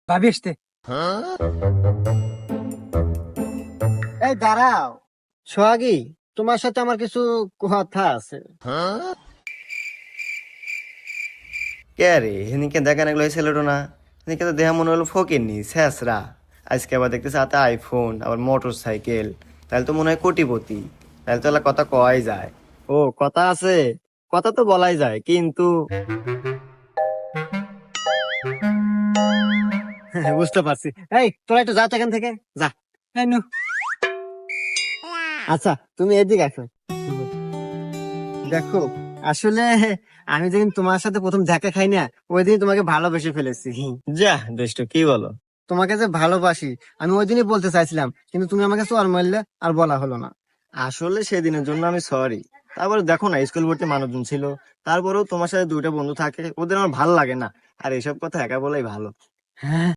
ভাবি আসতে। এই দাঁড়াও সোহাগী, তোমার সাথে আমার কিছু কথা আছে। কে রে এদিকে দেখা না গেলো ছেলেটো না, এদিকে তো দেখা মনে হলো ফকির নি শেষরা। আজকে আবার দেখতেছে হাতে আইফোন, আবার মোটর সাইকেল, তাহলে তো মনে হয় কোটিপতি। তাহলে তো এলা কথা কওয়াই যায়। ও, কথা আছে, কথা তো বলাই যায়, কিন্তু বুঝতে পারছি। এই তোরা একটু যা তো এখান থেকে, যা। এই নু। আচ্ছা, তুমি এদিকে আসো। দেখো, আসলে আমি যেদিন তোমার সাথে প্রথম দেখা খাই না, ওই দিন তোমাকে ভালোবেসে ফেলেছি। যা দুষ্ট, কি বলো? তোমাকে যে ভালোবাসি আমি ওই দিনই বলতে চাইছিলাম, কিন্তু তুমি আমাকে চর মারলে, আর বলা হলো না। আসলে সেদিনের জন্য আমি সরি। তারপরে দেখো না, স্কুল ভর্তি মানুষজন ছিল, তারপরেও তোমার সাথে দুইটা বন্ধু থাকে, ওদের আমার ভালো লাগে না। আর এইসব কথা একা বলাই ভালো। হ্যাঁ,